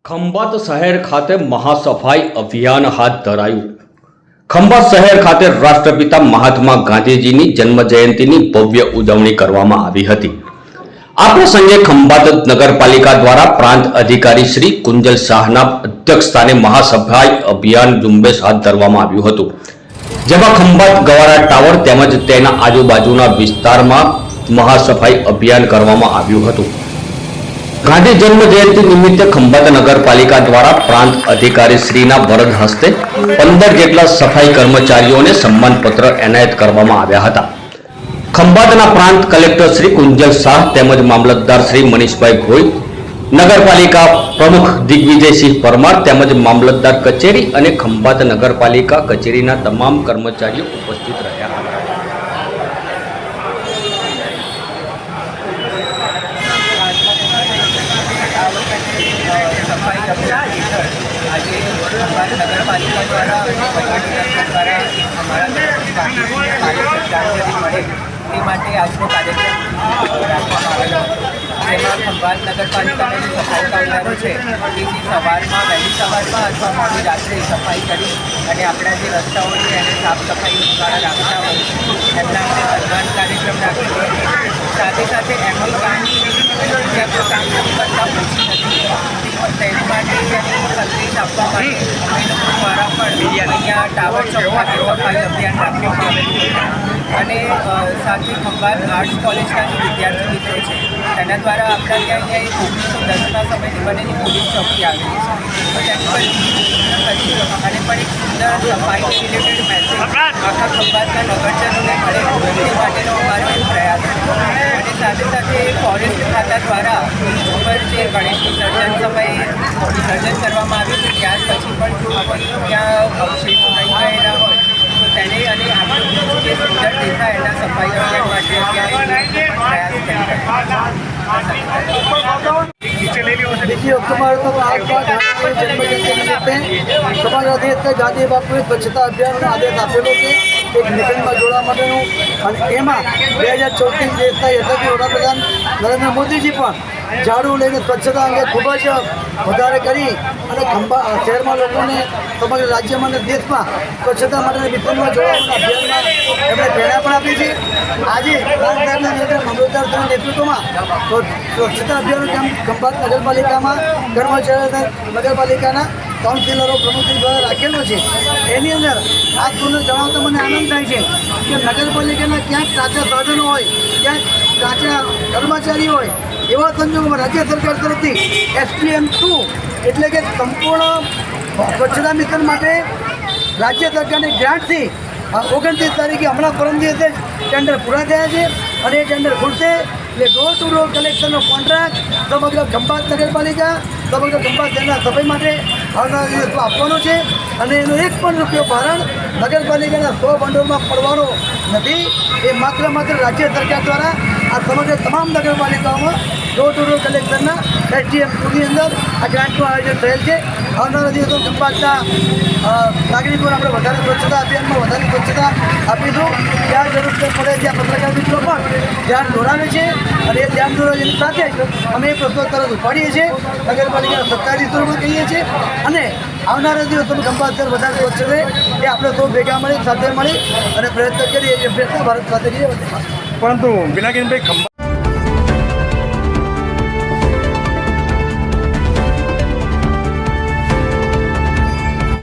ખંભાત શહેર ખાતે મહાસફાઈ અભિયાન હાથ ધરાયું। ખંભાત શહેર ખાતે રાષ્ટ્રપિતા મહાત્મા ગાંધીજીની જન્મ જયંતિની ભવ્ય ઉજવણી કરવામાં આવી હતી। આ પ્રસંગે ખંભાત નગરપાલિકા દ્વારા પ્રાંત અધિકારી શ્રી કુંજલ શાહના અધ્યક્ષસ્થાને મહાસફાઈ અભિયાન ઝુંબેશ હાથ ધરવામાં આવ્યું હતું, જેમાં ખંભાત ગવારા ટાવર તેમજ તેના આજુબાજુના વિસ્તારમાં મહાસફાઈ અભિયાન કરવામાં આવ્યું હતું। ગાંધી જન્મ જયંતિ નિમિત્તે ખંભાત નગરપાલિકા દ્વારા પ્રાંત અધિકારી શ્રીના વરદ હસ્તે 15 જેટલા સફાઈ કર્મચારીઓને સન્માનપત્ર એનાયત કરવામાં આવ્યા હતા। ખંભાતના પ્રાંત કલેક્ટર શ્રી કુંજલ શાહ તેમજ મામલતદાર શ્રી મનીષભાઈ ગોહિલ, નગરપાલિકા પ્રમુખ દિગ્વિજયસિંહ પરમાર તેમજ મામલતદાર કચેરી અને ખંભાત નગરપાલિકા કચેરીના તમામ કર્મચારીઓ ઉપસ્થિત રહ્યા હતા। सफाई अभियान आज खंभात नगरपालिका द्वारा हमारा श्रद्धांजलि મળે તે માટે આજનો કાર્યક્રમ રાખવામાં આવેલો હતો, જેમાં ખંભાત નગરપાલિકાના જે સફાઈ કામદારો છે તે સવારમાં વહેલી સવારમાં અથવા મોડી રાત્રે સફાઈ કરી અને આપણા જે રસ્તાઓ છે એને સાફ સફાઈ દ્વારા રાખતા હોય એમના આપણે સન્માન કાર્યક્રમ રાખીએ છીએ। સાથે સાથે એમનું કામ જે આપણું કામ કરતા ઓછી નથી, તેની માટે તેની સંદેશ આપવા માટે અમે લોકો દ્વારા પણ અહીંયા ટાવર ચોક ખાતે સફાઈ અભિયાન રાખવામાં આવેલું છે અને સાથે ખંભાત આર્ટ્સ કોલેજના જે વિદ્યાર્થી મિત્રો છે તેના દ્વારા આપણા ત્યાં અહીંયા 1910ના સમયથી બનેલી પોલીસ ચોકી આવેલી છે, તો તેની પર અને પણ એક સુંદર સફાઈ રિલેટેડ મેસેજ આખા ખંભાતના નગરજનોને મળે તે માટેનો અમારો એક પ્રયાસ છે। અને સાથે સાથે ફોરેસ્ટ ખાતા દ્વારા ઉપર જે ગણેશ વિસર્જન સમયે વિસર્જન કરવામાં આવ્યું છે ત્યાર પછી પણ જો કોઈ ત્યાં અવશેષો રહી ગયેલા હોય તો તેને અને આપણું જે સુંદર દેખાય એના સફાઈ અભિયાન માટે અત્યારે પ્રયાસ કરી રહ્યા देखिए अक्टूबर को आज जन्म जयंती निमित्ते समाज अध्यक्ष गांधी बापूए स्वच्छता अभियान आदेश आपेलो है। एक मिशन में जोड़वा माटेનું અને એમાં 2014 દેશના યશસ્વી વડાપ્રધાન નરેન્દ્ર મોદીજી પણ ઝાડુ લઈને સ્વચ્છતા અંગે ખૂબ જ વધારે કરી અને શહેરમાં લોકોને સમગ્ર રાજ્યમાં અને દેશમાં સ્વચ્છતા માટેના મિશનમાં જોડાવાના અભિયાનમાં એમણે પ્રેરણા પણ આપી છે। આજે મામલતદારના નેતૃત્વમાં સ્વચ્છતા અભિયાનનું કામ ખંભાત નગરપાલિકામાં કર્મચારીઓ નગરપાલિકાના કાઉન્સિલરો પ્રમુખશ્રી દ્વારા રાખેલો છે। એની અંદર આ તમને જણાવતા મને આનંદ થાય છે કે નગરપાલિકાના ક્યાંક કાચા સાધનો હોય, ક્યાંક કાચા કર્મચારી હોય, એવા સંજોગોમાં રાજ્ય સરકાર તરફથી SPM2 એટલે કે સંપૂર્ણ સ્વચ્છતા મિશન માટે રાજ્ય સરકારની ગ્રાન્ટથી 29 તારીખે હમણાં પરમ દિવસે ટેન્ડર પૂરા થયા છે અને એ ટેન્ડર ખુલશે એટલે ડોર ટુ ડોર કલેક્શનનો કોન્ટ્રાક્ટ સમગ્ર ખંભાત નગરપાલિકા સમગ્ર ખંભાત શહેરના સફાઈ માટે આવનારા દિવસમાં આપવાનો છે અને એનો એક પણ રૂપિયો ભારણ નગરપાલિકાના 100 ભંડોળમાં પડવાનો નથી। એ માત્ર રાજ્ય સરકાર દ્વારા આ સમગ્ર તમામ નગરપાલિકાઓમાં ડોર ટુ ડોર કલેક્શનના STM2ની અંદર આ ગ્રાન્ટનું આયોજન થયેલ છે। આવનારા દિવસો ખંભાતના નાગરિકોને આપણે વધારે સ્વચ્છતા અભિયાનમાં વધારે સ્વચ્છતા આપીશું। જ્યાં જરૂર પડે ત્યાં પત્રકાર મિત્રો પણ ધ્યાન દોરાવે છે અને એ ધ્યાન દોરાવવાની સાથે જ અમે એક પ્રશ્નો તરત ઉપાડીએ છીએ, નગરપાલિકાના સત્તાધીશોમાં કહીએ છીએ અને આવનારા દિવસોમાં ખંભાત શહેર વધારે સ્વચ્છ રહે એ આપણે સૌ ભેગા મળી સાથે મળી અને પ્રયત્ન કરીએ એ પ્રયત્ન ભારત સાથે કરીએ। પરંતુ પિનાકીનભાઈ ખંભાત